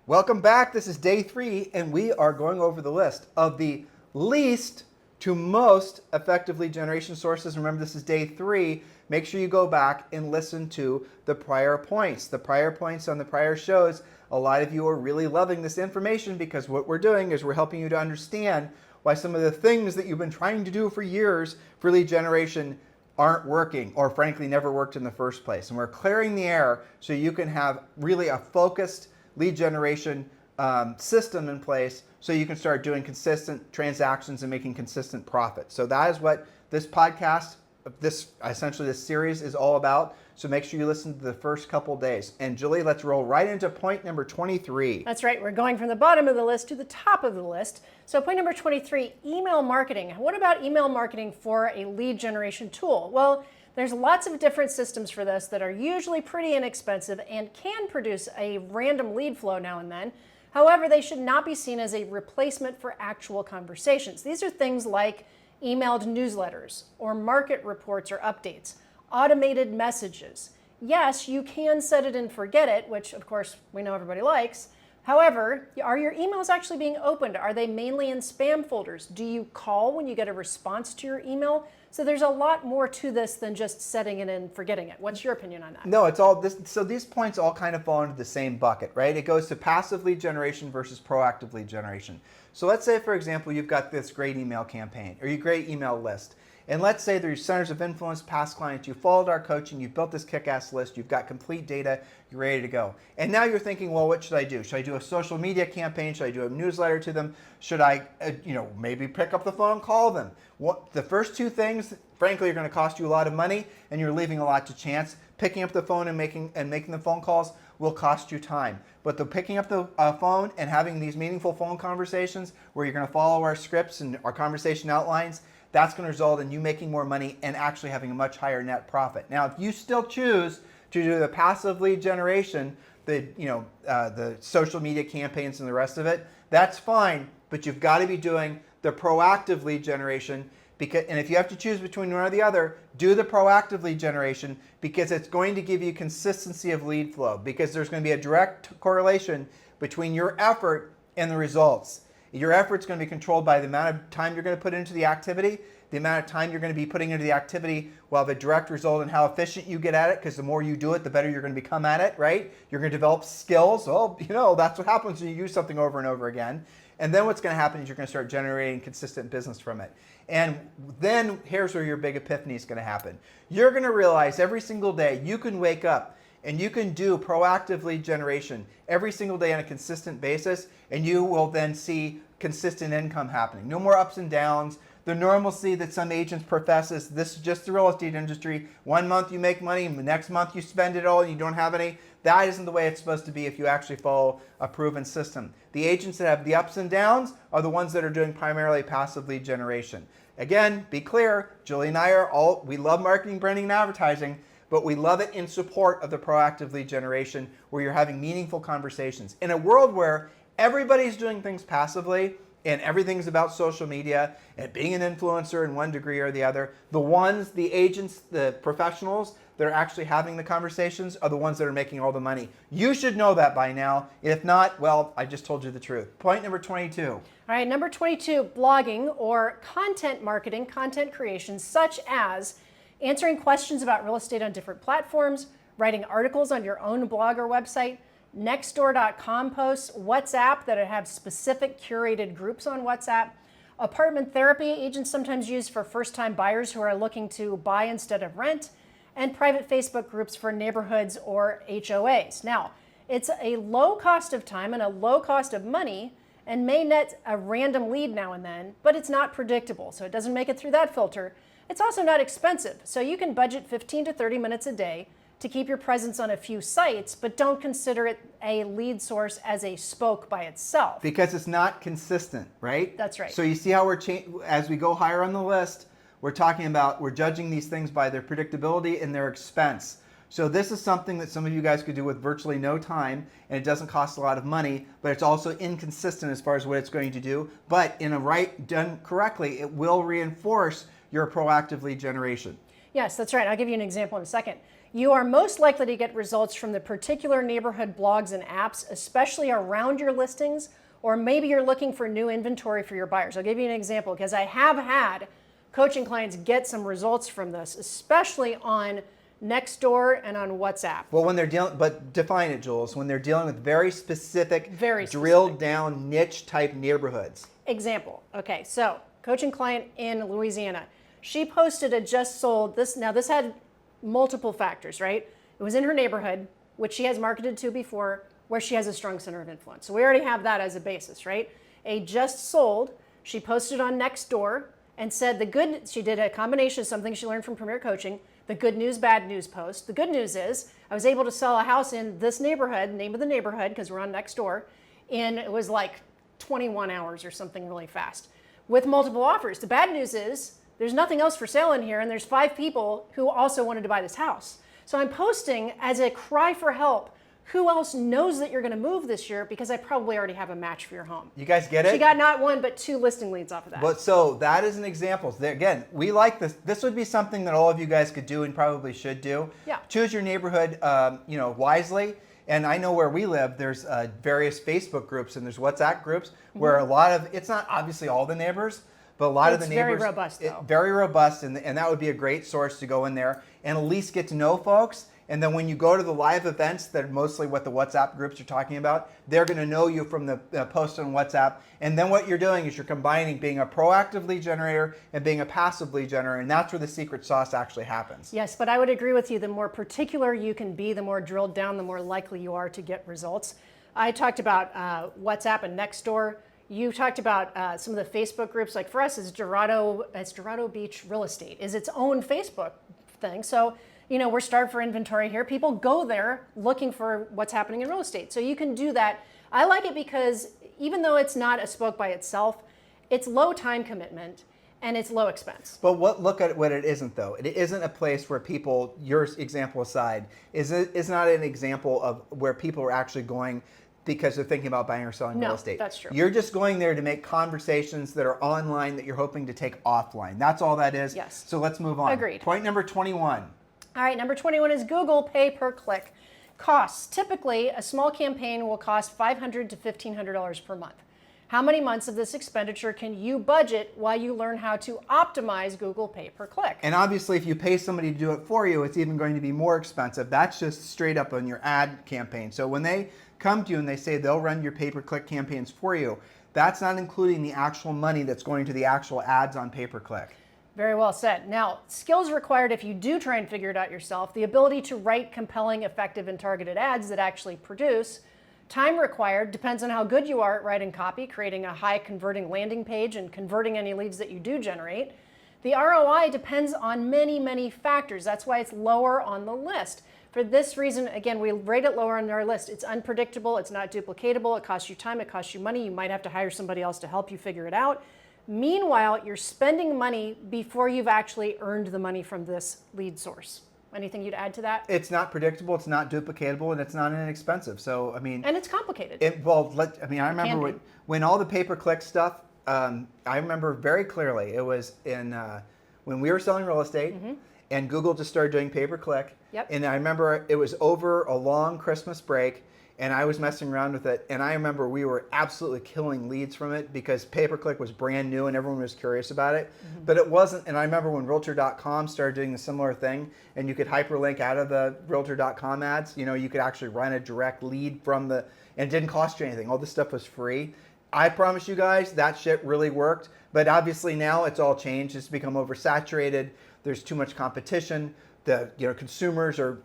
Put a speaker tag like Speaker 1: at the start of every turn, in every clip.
Speaker 1: Welcome back. This is day 3, and we are going over the list of the least to most effective lead generation sources. Remember, this is day 3. Make sure you go back and listen to the prior points. The prior points on the prior shows, a lot of you are really loving this information because what we're doing is we're helping you to understand why some of the things that you've been trying to do for years for lead generation aren't working, or frankly never worked in the first place. And we're clearing the air so you can have really a focused lead generation system in place so you can start doing consistent transactions and making consistent profit. So that is what this podcast, essentially this series is all about. So make sure you listen to the first couple days. And Julie, let's roll right into point number 23.
Speaker 2: That's right. We're going from the bottom of the list to the top of the list. So point number 23, email marketing. What about email marketing for a lead generation tool? Well, there's lots of different systems for this that are usually pretty inexpensive and can produce a random lead flow now and then. However, they should not be seen as a replacement for actual conversations. These are things like emailed newsletters or market reports or updates, automated messages. Yes, you can set it and forget it, which of course we know everybody likes. However, are your emails actually being opened? Are they mainly in spam folders? Do you call when you get a response to your email? So there's a lot more to this than just setting it and forgetting it. What's your opinion on that?
Speaker 1: No, it's all this. So these points all kind of fall into the same bucket, right? It goes to passive lead generation versus proactive lead generation. So let's say, for example, you've got this great email campaign or your great email list. And let's say they're your centers of influence, past clients, you followed our coaching, you built this kick-ass list, you've got complete data, you're ready to go. And now you're thinking, well, what should I do? Should I do a social media campaign? Should I do a newsletter to them? Should I, maybe pick up the phone and call them? The first two things, frankly, are going to cost you a lot of money, and you're leaving a lot to chance. Picking up the phone and making the phone calls will cost you time. But the picking up the phone and having these meaningful phone conversations where you're going to follow our scripts and our conversation outlines, that's going to result in you making more money and actually having a much higher net profit. Now, if you still choose to do the passive lead generation, the social media campaigns and the rest of it, that's fine. But you've got to be doing the proactive lead generation and if you have to choose between one or the other, do the proactive lead generation because it's going to give you consistency of lead flow because there's going to be a direct correlation between your effort and the results. Your effort's going to be controlled by the amount of time you're going to put into the activity. The amount of time you're going to be putting into the activity will have a direct result in how efficient you get at it because the more you do it, the better you're going to become at it, right? You're going to develop skills. Well, that's what happens when you use something over and over again. And then what's going to happen is you're going to start generating consistent business from it. And then here's where your big epiphany is going to happen. You're going to realize every single day you can wake up and you can do proactive lead generation every single day on a consistent basis, and you will then see consistent income happening. No more ups and downs. The normalcy that some agents profess is this is just the real estate industry. 1 month you make money, and the next month you spend it all and you don't have any. That isn't the way it's supposed to be if you actually follow a proven system. The agents that have the ups and downs are the ones that are doing primarily passive lead generation. Again, be clear, Julie and I we love marketing, branding, and advertising, but we love it in support of the proactive lead generation where you're having meaningful conversations. In a world where everybody's doing things passively and everything's about social media and being an influencer in one degree or the other, the agents, the professionals that are actually having the conversations are the ones that are making all the money. You should know that by now. If not, well, I just told you the truth. Point number 22.
Speaker 2: All right, number 22, blogging or content marketing, content creation, such as answering questions about real estate on different platforms, writing articles on your own blog or website, Nextdoor.com posts, WhatsApp that have specific curated groups on WhatsApp, apartment therapy agents sometimes used for first-time buyers who are looking to buy instead of rent, and private Facebook groups for neighborhoods or HOAs. Now, it's a low cost of time and a low cost of money and may net a random lead now and then, but it's not predictable, so it doesn't make it through that filter. It's also not expensive, so you can budget 15 to 30 minutes a day to keep your presence on a few sites, but don't consider it a lead source as a spoke by itself.
Speaker 1: Because it's not consistent, right?
Speaker 2: That's right.
Speaker 1: So you see how as we go higher on the list, we're judging these things by their predictability and their expense. So this is something that some of you guys could do with virtually no time, and it doesn't cost a lot of money, but it's also inconsistent as far as what it's going to do. But done correctly, it will reinforce your proactive lead generation.
Speaker 2: Yes, that's right. I'll give you an example in a second. You are most likely to get results from the particular neighborhood blogs and apps, especially around your listings, or maybe you're looking for new inventory for your buyers. I'll give you an example because I have had coaching clients get some results from this, especially on Nextdoor and on WhatsApp.
Speaker 1: Well, when they're dealing, but define it, Jules, when they're dealing with very specific, drilled down niche type neighborhoods.
Speaker 2: Example. Okay, so coaching client in Louisiana. She posted a just sold this. Now this had multiple factors, right? It was in her neighborhood, which she has marketed to before, where she has a strong center of influence. So we already have that as a basis, right? A just sold. She posted on Nextdoor and said she did a combination of something she learned from Premier Coaching, the good news, bad news post. The good news is I was able to sell a house in this neighborhood, name of the neighborhood, because we're on Nextdoor, and it was like 21 hours or something really fast with multiple offers. The bad news is there's nothing else for sale in here, and there's 5 people who also wanted to buy this house. So I'm posting as a cry for help. Who else knows that you're going to move this year? Because I probably already have a match for your home.
Speaker 1: You guys get it?
Speaker 2: She got not 1, but 2 listing leads off of that.
Speaker 1: But so that is an example. Again, we like this. This would be something that all of you guys could do and probably should do.
Speaker 2: Yeah.
Speaker 1: Choose your neighborhood, wisely. And I know where we live, there's various Facebook groups and there's WhatsApp groups where a lot of, it's not obviously all the neighbors, but a lot of the neighbors.
Speaker 2: It's very robust, though.
Speaker 1: Very robust, and that would be a great source to go in there and at least get to know folks. And then when you go to the live events, that are mostly what the WhatsApp groups are talking about, they're going to know you from the post on WhatsApp. And then what you're doing is you're combining being a proactive lead generator and being a passive lead generator, and that's where the secret sauce actually happens.
Speaker 2: Yes, but I would agree with you. The more particular you can be, the more drilled down, the more likely you are to get results. I talked about WhatsApp and Nextdoor. You talked about some of the Facebook groups. Like for us, it's Dorado Beach Real Estate is its own Facebook thing. So we're starved for inventory here. People go there looking for what's happening in real estate. So you can do that. I like it because even though it's not a spoke by itself, it's low time commitment and it's low expense.
Speaker 1: But look at what it isn't, though. It isn't a place where people, your example aside, is not an example of where people are actually going because they're thinking about buying or selling real estate.
Speaker 2: That's true.
Speaker 1: You're just going there to make conversations that are online that you're hoping to take offline. That's all that is.
Speaker 2: Yes.
Speaker 1: So let's move on.
Speaker 2: Agreed.
Speaker 1: Point number 21.
Speaker 2: All right, number 21 is Google pay per click. Costs. Typically, a small campaign will cost $500 to $1,500 per month. How many months of this expenditure can you budget while you learn how to optimize Google pay per click?
Speaker 1: And obviously, if you pay somebody to do it for you, it's even going to be more expensive. That's just straight up on your ad campaign. So when they come to you and they say they'll run your pay per click campaigns for you, that's not including the actual money that's going to the actual ads on pay per click.
Speaker 2: Very well said. Now, skills required if you do try and figure it out yourself, the ability to write compelling, effective, and targeted ads that actually produce. Time required depends on how good you are at writing copy, creating a high converting landing page, and converting any leads that you do generate. The ROI depends on many, many factors. That's why it's lower on the list. For this reason, again, we rate it lower on our list. It's unpredictable, it's not duplicatable, it costs you time, it costs you money. You might have to hire somebody else to help you figure it out. Meanwhile, you're spending money before you've actually earned the money from this lead source. Anything you'd add to that?
Speaker 1: It's not predictable, it's not duplicatable, and it's not inexpensive. So, I mean...
Speaker 2: And it's complicated.
Speaker 1: I remember when all the pay-per-click stuff, I remember very clearly, it was when we were selling real estate, and Google just started doing pay-per-click.
Speaker 2: Yep.
Speaker 1: And I remember it was over a long Christmas break, and I was messing around with it, and I remember we were absolutely killing leads from it because pay-per-click was brand new and everyone was curious about it. But it wasn't, and I remember when Realtor.com started doing a similar thing, and you could hyperlink out of the Realtor.com ads, you could actually run a direct lead from and it didn't cost you anything. All this stuff was free. I promise you guys, that shit really worked, but obviously now it's all changed. It's become oversaturated. There's too much competition. The consumers are,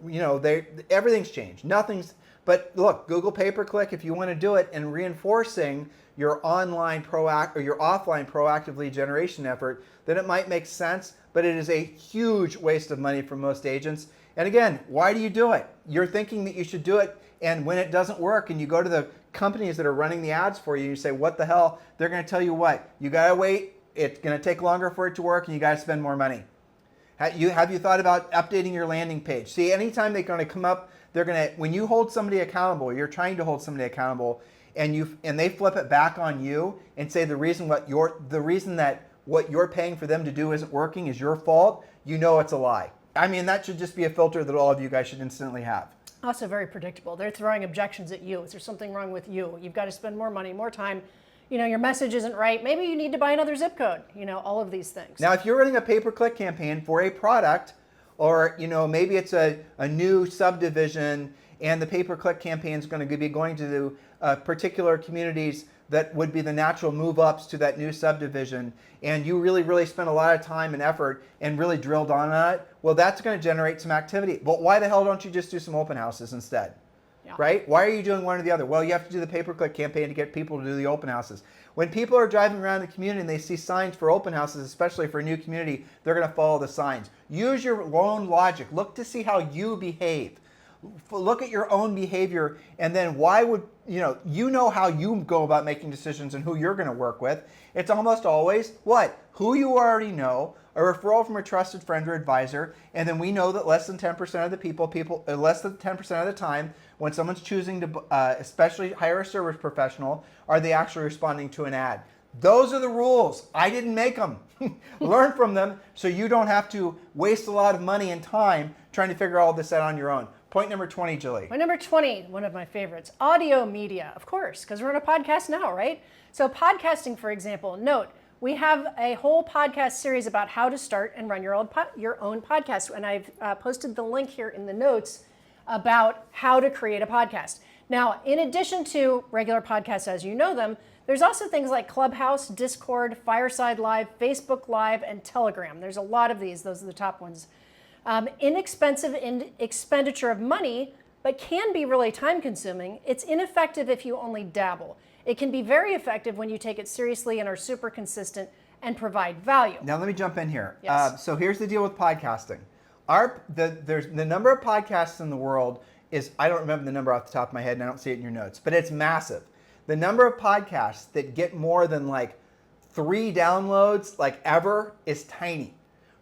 Speaker 1: everything's changed. But look, Google pay-per-click, if you want to do it and reinforcing your offline proactive lead generation effort, then it might make sense, but it is a huge waste of money for most agents. And again, why do you do it? You're thinking that you should do it, and when it doesn't work and you go to the companies that are running the ads for you, you say, what the hell? They're going to tell you what? You got to wait. It's going to take longer for it to work, and you got to spend more money. Have you thought about updating your landing page? See, anytime they're going to come up, when you hold somebody accountable, you're trying to hold somebody accountable, and they flip it back on you and say the reason that what you're paying for them to do isn't working is your fault, it's a lie. I mean, that should just be a filter that all of you guys should instantly have.
Speaker 2: Also very predictable. They're throwing objections at you. Is there something wrong with you? You've got to spend more money, more time. Your message isn't right. Maybe you need to buy another zip code. All of these things.
Speaker 1: Now, if you're running a pay-per-click campaign for a product, or maybe it's a new subdivision and the pay-per-click campaign is going to be going to particular communities that would be the natural move-ups to that new subdivision, and you really, really spent a lot of time and effort and really drilled on it, well, that's going to generate some activity. But why the hell don't you just do some open houses instead? Yeah. Right? Why are you doing one or the other? Well, you have to do the pay-per-click campaign to get people to do the open houses. When people are driving around the community and they see signs for open houses, especially for a new community, they're going to follow the signs. Use your own logic. Look to see how you behave. Look at your own behavior, and then why would, you know how you go about making decisions and who you're going to work with. It's almost always what? Who you already know, a referral from a trusted friend or advisor, and then we know that less than 10% of the people, less than 10% of the time, when someone's choosing to especially hire a service professional, are they actually responding to an ad. Those are the rules. I didn't make them. Learn from them so you don't have to waste a lot of money and time trying to figure all this out on your own. Point number 20, Julie.
Speaker 2: Point number 20, one of my favorites, audio media, of course, because we're on a podcast now, right? So podcasting, for example, note, we have a whole podcast series about how to start and run your own podcast, and I've posted the link here in the notes about how to create a podcast. Now, in addition to regular podcasts as you know them, there's also things like Clubhouse, Discord, Fireside Live, Facebook Live, and Telegram. There's a lot of these. Those are the top ones. Inexpensive in expenditure of money, but can be really time consuming. It's ineffective if you only dabble. It can be very effective when you take it seriously and are super consistent and provide value.
Speaker 1: Now let me jump in here.
Speaker 2: Yes.
Speaker 1: So here's the deal with podcasting. There's the number of podcasts in the world is, I don't remember the number off the top of my head and I don't see it in your notes, but it's massive. The number of podcasts that get more than like 3 downloads ever is tiny.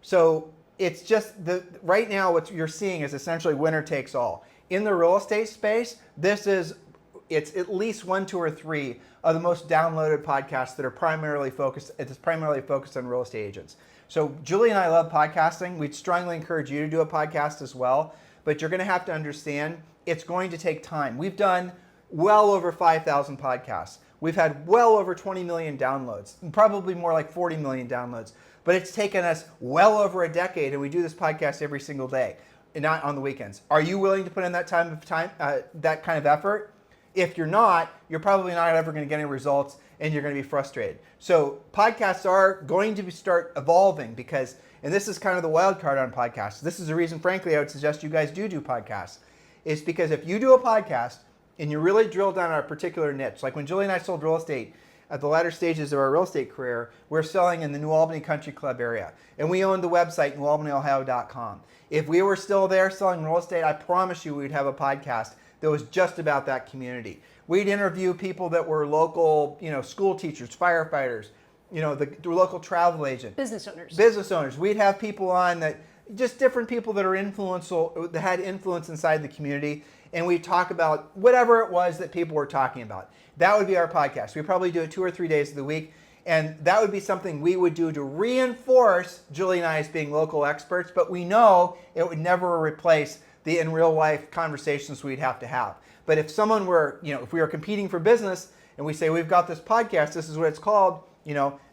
Speaker 1: So it's just right now what you're seeing is essentially winner takes all. In the real estate space, it's at least 1, 2, or 3 of the most downloaded podcasts that are primarily focused on real estate agents. So Julie and I love podcasting. We'd strongly encourage you to do a podcast as well, but you're going to have to understand it's going to take time. We've done well over 5,000 podcasts. We've had well over 20 million downloads, probably more like 40 million downloads. But it's taken us well over a decade, and we do this podcast every single day, and not on the weekends. Are you willing to put in that that kind of effort? If you're not, you're probably not ever going to get any results, and you're going to be frustrated. So podcasts are going to start evolving because, and this is kind of the wild card on podcasts. This is the reason, frankly, I would suggest you guys do podcasts. Is because if you do a podcast and you really drill down on a particular niche, like when Julie and I sold real estate, at the latter stages of our real estate career, we're selling in the New Albany Country Club area. And we owned the website, newalbanyohio.com. If we were still there selling real estate, I promise you we'd have a podcast that was just about that community. We'd interview people that were local, school teachers, firefighters, the local travel agent.
Speaker 2: Business owners. We'd have people on that, just different people that are influential, that had influence inside the community. And we'd talk about whatever it was that people were talking about. That would be our podcast. We probably do it 2 or 3 days of the week. And that would be something we would do to reinforce Julie and I as being local experts, but we know it would never replace the in real life conversations we'd have to have. But if someone were, if we were competing for business and we say, we've got this podcast, this is what it's called,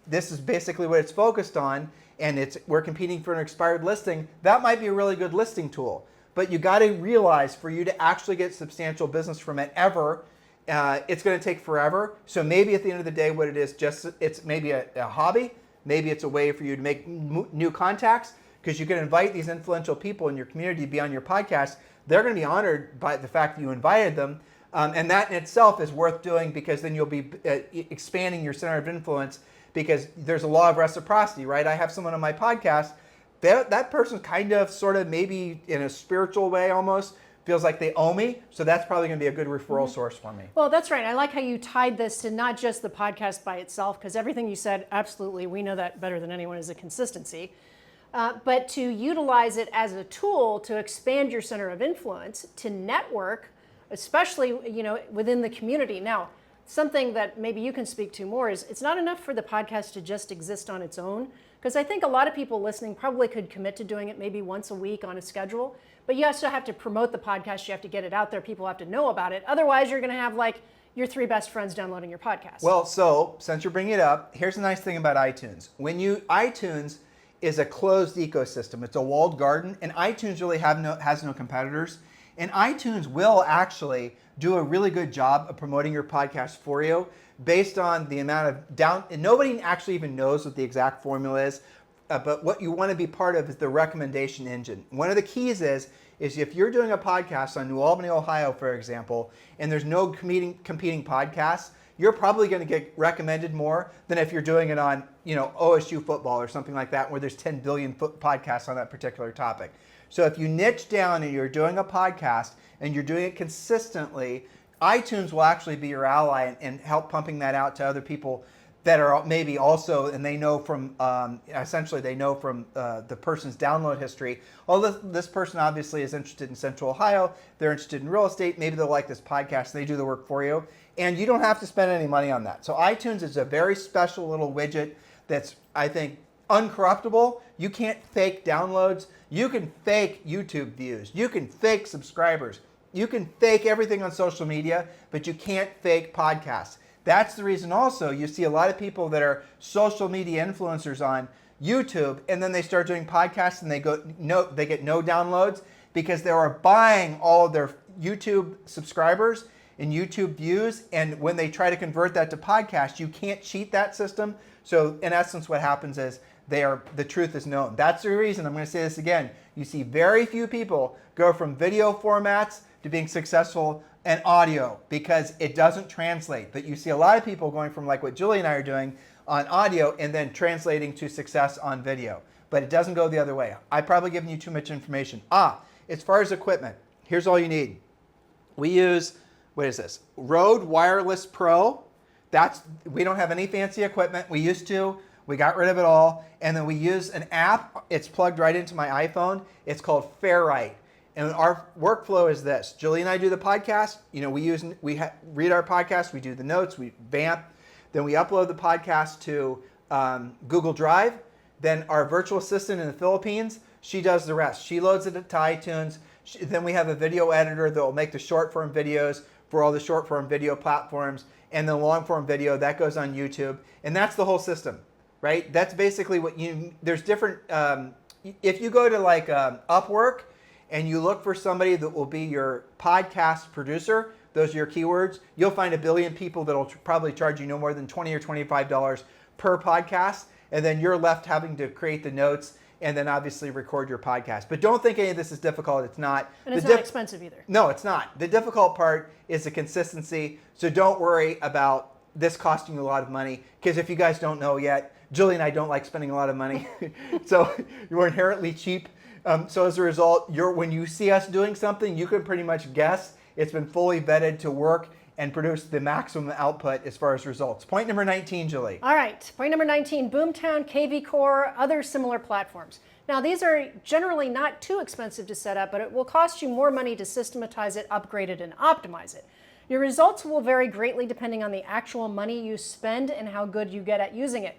Speaker 2: this is basically what it's focused on, and we're competing for an expired listing, that might be a really good listing tool. But you got to realize for you to actually get substantial business from it it's going to take forever. So maybe at the end of the day, what it is, it's maybe a hobby. Maybe it's a way for you to make new contacts, because you can invite these influential people in your community to be on your podcast. They're going to be honored by the fact that you invited them. And that in itself is worth doing, because then you'll be expanding your center of influence, because there's a law of reciprocity, right? I have someone on my podcast, that person kind of sort of maybe in a spiritual way almost feels like they owe me, so that's probably going to be a good referral source for me. Well, that's right. I like how you tied this to not just the podcast by itself, because everything you said, absolutely, we know that better than anyone, is a consistency, but to utilize it as a tool to expand your center of influence, to network, especially within the community. Now, something that maybe you can speak to more is it's not enough for the podcast to just exist on its own, Because I think a lot of people listening probably could commit to doing it maybe once a week on a schedule, but you also have to promote the podcast. You have to get it out there. People have to know about it. Otherwise, you're going to have like your 3 best friends downloading your podcast.
Speaker 1: Well, so since you're bringing it up, here's the nice thing about iTunes. iTunes is a closed ecosystem. It's a walled garden, and iTunes really has no competitors. And iTunes will actually do a really good job of promoting your podcast for you based on the amount of and nobody actually even knows what the exact formula is, but what you want to be part of is the recommendation engine. One of the keys is if you're doing a podcast on New Albany, Ohio, for example, and there's no competing podcasts, you're probably going to get recommended more than if you're doing it on, OSU football or something like that, where there's 10 billion podcasts on that particular topic. So if you niche down and you're doing a podcast and you're doing it consistently, iTunes will actually be your ally and help pumping that out to other people that are maybe also, and they know from, essentially they know from the person's download history, this person obviously is interested in Central Ohio, they're interested in real estate, maybe they'll like this podcast, and they do the work for you, and you don't have to spend any money on that. So iTunes is a very special little widget that's, I think, uncorruptible. You can't fake downloads. You can fake YouTube views. You can fake subscribers. You can fake everything on social media, but you can't fake podcasts. That's the reason also you see a lot of people that are social media influencers on YouTube, and then they start doing podcasts and they get no downloads because they are buying all of their YouTube subscribers and YouTube views, and when they try to convert that to podcast, you can't cheat that system. So in essence, what happens is the truth is known. That's the reason, I'm going to say this again, you see very few people go from video formats to being successful in audio because it doesn't translate. But you see a lot of people going from like what Julie and I are doing on audio and then translating to success on video. But it doesn't go the other way. I've probably given you too much information. As far as equipment, here's all you need. We use, what is this? Rode Wireless Pro. We don't have any fancy equipment. We used to. We got rid of it all. And then we use an app. It's plugged right into my iPhone. It's called Fairwrite. And our workflow is this. Julie and I do the podcast. We read our podcast. We do the notes. We vamp. Then we upload the podcast to Google Drive. Then our virtual assistant in the Philippines, she does the rest. She loads it to iTunes. Then we have a video editor that will make the short form videos for all the short form video platforms. And the long form video, that goes on YouTube. And that's the whole system, right? That's basically there's different, if you go to like Upwork and you look for somebody that will be your podcast producer, those are your keywords, you'll find a billion people that will probably charge you no more than $20 or $25 per podcast. And then you're left having to create the notes and then obviously record your podcast. But don't think any of this is difficult. It's not.
Speaker 2: And it's not expensive either.
Speaker 1: No, it's not. The difficult part is the consistency. So don't worry about this costing you a lot of money, because if you guys don't know yet, Julie and I don't like spending a lot of money. So we're inherently cheap. So as a result, when you see us doing something, you can pretty much guess it's been fully vetted to work and produce the maximum output as far as results. Point number 19, Julie.
Speaker 2: All right, point number 19, Boomtown, KV Core, other similar platforms. Now these are generally not too expensive to set up, but it will cost you more money to systematize it, upgrade it, and optimize it. Your results will vary greatly depending on the actual money you spend and how good you get at using it.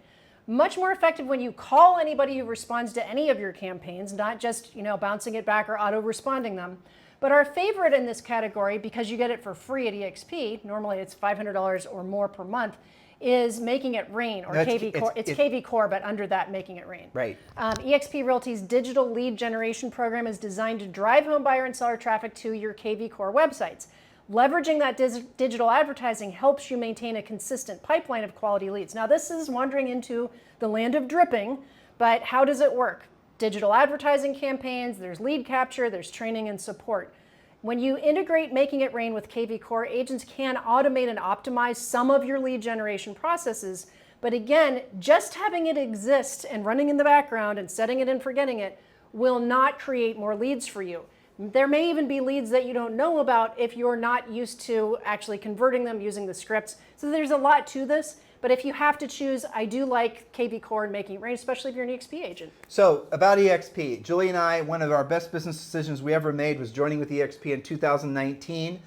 Speaker 2: Much more effective when you call anybody who responds to any of your campaigns, not just bouncing it back or auto-responding them. But our favorite in this category, because you get it for free at EXP, normally it's $500 or more per month, is Making It Rain, or KV Core. It's KV Core, but under that, Making It Rain.
Speaker 1: Right.
Speaker 2: EXP Realty's digital lead generation program is designed to drive home buyer and seller traffic to your KV Core websites. Leveraging that digital advertising helps you maintain a consistent pipeline of quality leads. Now, this is wandering into the land of dripping, but how does it work? Digital advertising campaigns, there's lead capture, there's training and support. When you integrate Making It Rain with KV Core, agents can automate and optimize some of your lead generation processes. But again, just having it exist and running in the background and setting it and forgetting it will not create more leads for you. There may even be leads that you don't know about if you're not used to actually converting them using the scripts. So there's a lot to this. But if you have to choose, I do like KV Core and Making It Rain, especially if you're an EXP agent.
Speaker 1: So about EXP, Julie and I, one of our best business decisions we ever made was joining with EXP in 2019.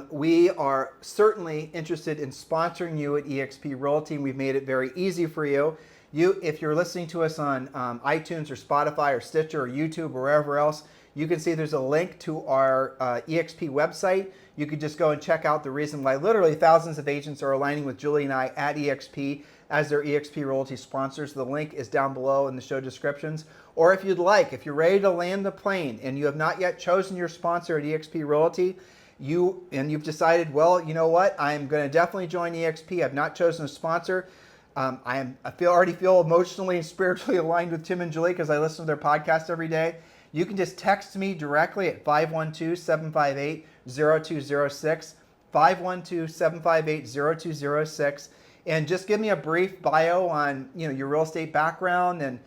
Speaker 1: We are certainly interested in sponsoring you at EXP Realty, and we've made it very easy for you. If you're listening to us on iTunes or Spotify or Stitcher or YouTube or wherever else, you can see there's a link to our EXP website. You could just go and check out the reason why literally thousands of agents are aligning with Julie and I at EXP as their EXP Realty sponsors. The link is down below in the show descriptions. Or if you'd like, if you're ready to land the plane and you have not yet chosen your sponsor at EXP Realty, you've decided, well, you know what, I'm going to definitely join EXP. I've not chosen a sponsor. Already feel emotionally and spiritually aligned with Tim and Julie because I listen to their podcast every day. You can just text me directly at 512-758-0206, 512-758-0206, and just give me a brief bio on your real estate background, and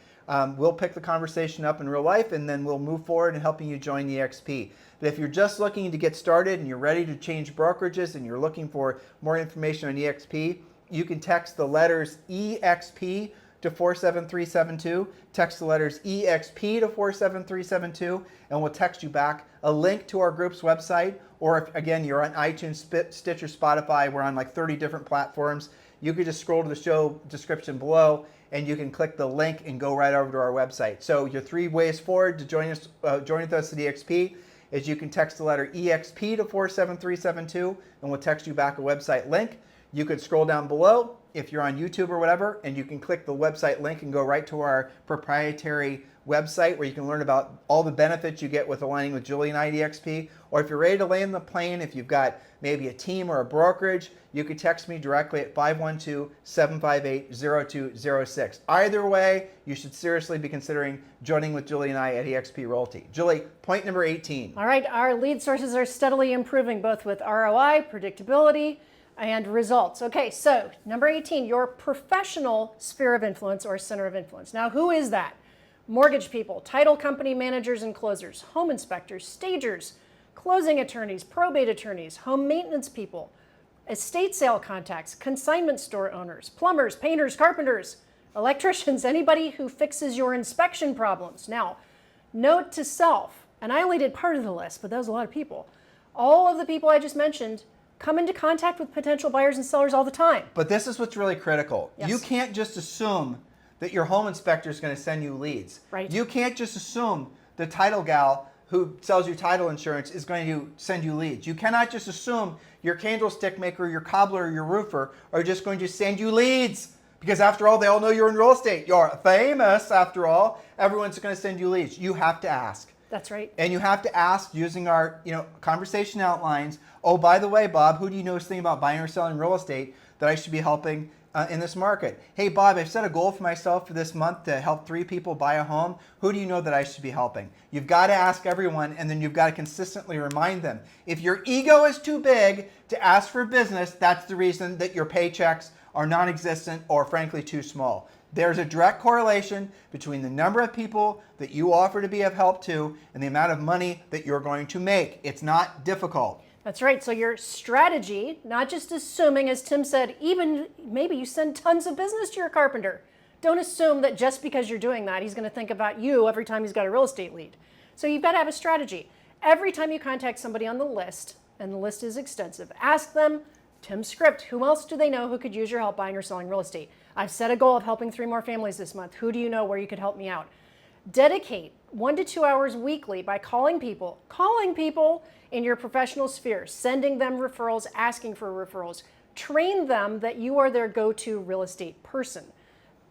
Speaker 1: we'll pick the conversation up in real life, and then we'll move forward in helping you join EXP. But if you're just looking to get started and you're ready to change brokerages and you're looking for more information on EXP, you can text the letters EXP to 47372. Text the letters EXP to 47372, and we'll text you back a link to our group's website. Or if, again, you're on iTunes, Stitcher, Spotify, we're on like 30 different platforms. You could just scroll to the show description below, and you can click the link and go right over to our website. So your 3 ways forward to join us at EXP is you can text the letter EXP to 47372, and we'll text you back a website link. You could scroll down below if you're on YouTube or whatever, and you can click the website link and go right to our proprietary website where you can learn about all the benefits you get with aligning with Julie and I at EXP. Or if you're ready to land the plane, if you've got maybe a team or a brokerage, you could text me directly at 512-758-0206. Either way, you should seriously be considering joining with Julie and I at EXP Realty. Julie, point number 18.
Speaker 2: All right, our lead sources are steadily improving, both with ROI, predictability, and results. Okay, so number 18, your professional sphere of influence or center of influence. Now, who is that? Mortgage people, title company managers and closers, home inspectors, stagers, closing attorneys, probate attorneys, home maintenance people, estate sale contacts, consignment store owners, plumbers, painters, carpenters, electricians, anybody who fixes your inspection problems. Now, note to self, and I only did part of the list, but that was a lot of people. All of the people I just mentioned come into contact with potential buyers and sellers all the time.
Speaker 1: But this is what's really critical.
Speaker 2: Yes.
Speaker 1: You can't just assume that your home inspector is going to send you leads.
Speaker 2: Right.
Speaker 1: You can't just assume the title gal who sells you title insurance is going to send you leads. You cannot just assume your candlestick maker, your cobbler, your roofer are just going to send you leads. Because after all, they all know you're in real estate. You're famous after all. Everyone's going to send you leads. You have to ask.
Speaker 2: That's right.
Speaker 1: And you have to ask using our conversation outlines. Oh, by the way, Bob, who do you know is thinking about buying or selling real estate that I should be helping in this market? Hey, Bob, I've set a goal for myself for this month to help 3 people buy a home. Who do you know that I should be helping? You've got to ask everyone, and then you've got to consistently remind them. If your ego is too big to ask for business, that's the reason that your paychecks are non-existent or frankly too small. There's a direct correlation between the number of people that you offer to be of help to and the amount of money that you're going to make. It's not difficult.
Speaker 2: That's right. So your strategy, not just assuming, as Tim said, even maybe you send tons of business to your carpenter. Don't assume that just because you're doing that, he's going to think about you every time he's got a real estate lead. So you've got to have a strategy. Every time you contact somebody on the list, and the list is extensive, ask them, Tim's script, who else do they know who could use your help buying or selling real estate? I've set a goal of helping 3 more families this month. Who do you know where you could help me out? Dedicate 1 to 2 hours weekly by calling people in your professional sphere, sending them referrals, asking for referrals. Train them that you are their go-to real estate person.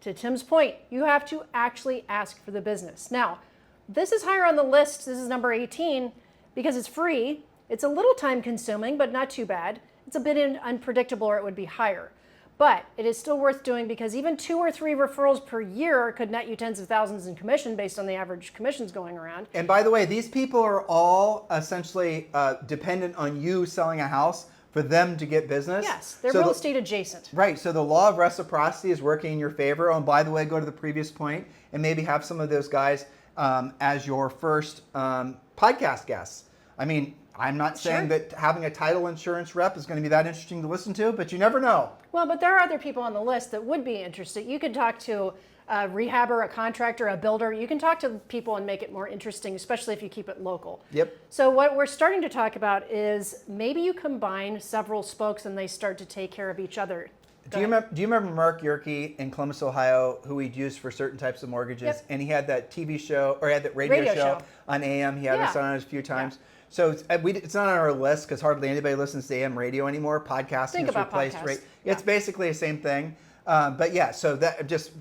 Speaker 2: To Tim's point, you have to actually ask for the business. Now, this is higher on the list. This is number 18 because it's free. It's a little time consuming, but not too bad. It's a bit unpredictable, or it would be higher. But it is still worth doing because even 2 or 3 referrals per year could net you tens of thousands in commission based on the average commissions going around.
Speaker 1: And by the way, these people are all essentially dependent on you selling a house for them to get business.
Speaker 2: Yes, they're real estate adjacent.
Speaker 1: Right, so the law of reciprocity is working in your favor. Oh, and by the way, go to the previous point and maybe have some of those guys as your first podcast guests. I mean, I'm not saying that having a title insurance rep is going to be that interesting to listen to, but you never know.
Speaker 2: Well, but there are other people on the list that would be interested. You could talk to a rehabber, a contractor, a builder. You can talk to people and make it more interesting, especially if you keep it local.
Speaker 1: Yep.
Speaker 2: So what we're starting to talk about is maybe you combine several spokes and they start to take care of each other.
Speaker 1: Do you remember Mark Yerke in Columbus, Ohio, who we'd used for certain types of mortgages?
Speaker 2: Yep.
Speaker 1: And he had that TV show, or he had that radio show on AM. He had us on it a few times.
Speaker 2: Yeah.
Speaker 1: So it's not on our list because hardly anybody listens to AM radio anymore. Podcasting has replaced radio.
Speaker 2: Yeah.
Speaker 1: It's basically the same thing. But yeah, so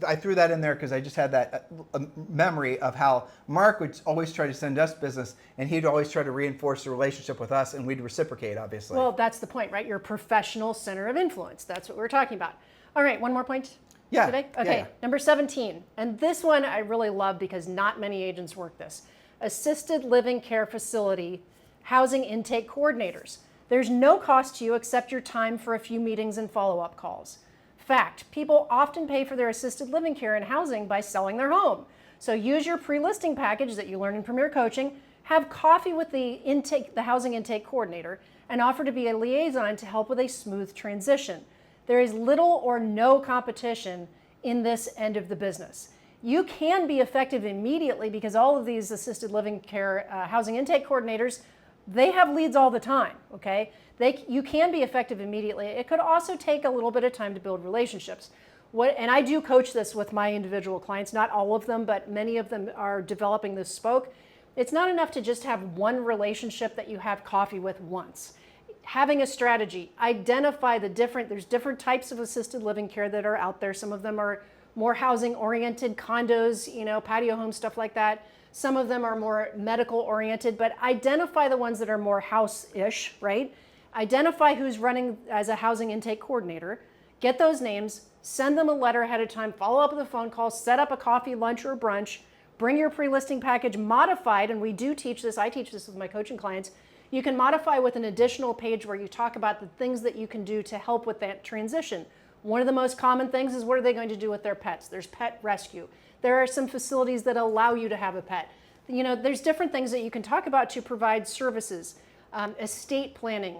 Speaker 1: I threw that in there because I just had that memory of how Mark would always try to send us business, and he'd always try to reinforce the relationship with us, and we'd reciprocate, obviously.
Speaker 2: Well, that's the point, right? Your professional center of influence. That's what we're talking about. All right, one more point today? Okay,
Speaker 1: yeah.
Speaker 2: Number 17. And this one I really love because not many agents work this. Assisted living care facility housing intake coordinators. There's no cost to you except your time for a few meetings and follow-up calls. Fact, people often pay for their assisted living care and housing by selling their home. So use your pre-listing package that you learn in Premier Coaching, have coffee with the housing intake coordinator, and offer to be a liaison to help with a smooth transition. There is little or no competition in this end of the business. You can be effective immediately because all of these assisted living care housing intake coordinators, they have leads all the time, okay? You can be effective immediately. It could also take a little bit of time to build relationships. And I do coach this with my individual clients, not all of them, but many of them are developing this spoke. It's not enough to just have one relationship that you have coffee with once. Having a strategy, identify there's different types of assisted living care that are out there. Some of them are more housing oriented, condos, patio homes, stuff like that. Some of them are more medical oriented, but identify the ones that are more house-ish, right? Identify who's running as a housing intake coordinator, get those names, send them a letter ahead of time, follow up with a phone call, set up a coffee, lunch, or brunch, bring your pre-listing package modified, and we do teach this, I teach this with my coaching clients. You can modify with an additional page where you talk about the things that you can do to help with that transition. One of the most common things is what are they going to do with their pets? There's pet rescue. There are some facilities that allow you to have a pet. There's different things that you can talk about to provide services, estate planning,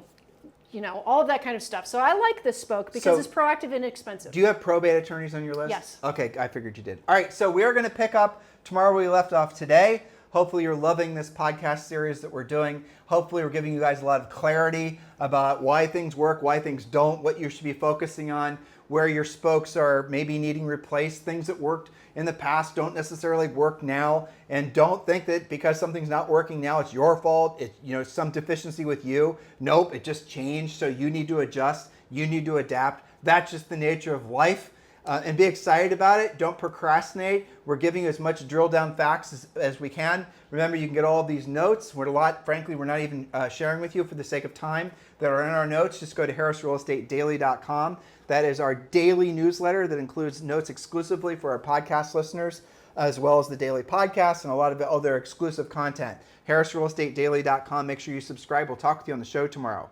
Speaker 2: all of that kind of stuff. So I like this spoke because it's proactive and inexpensive.
Speaker 1: Do you have probate attorneys on your list?
Speaker 2: Yes.
Speaker 1: Okay, I figured you did. All right, so we are going to pick up tomorrow where we left off today. Hopefully you're loving this podcast series that we're doing. Hopefully we're giving you guys a lot of clarity about why things work, why things don't, what you should be focusing on, where your spokes are maybe needing replaced. Things that worked in the past don't necessarily work now. And don't think that because something's not working now, it's your fault. It's some deficiency with you. Nope, it just changed. So you need to adjust. You need to adapt. That's just the nature of life. And be excited about it. Don't procrastinate. We're giving you as much drill down facts as we can. Remember, you can get all of these notes. Frankly, we're not even sharing with you for the sake of time that are in our notes. Just go to harrisrealestatedaily.com. That is our daily newsletter that includes notes exclusively for our podcast listeners, as well as the daily podcast and a lot of other exclusive content. harrisrealestatedaily.com. Make sure you subscribe. We'll talk with you on the show tomorrow.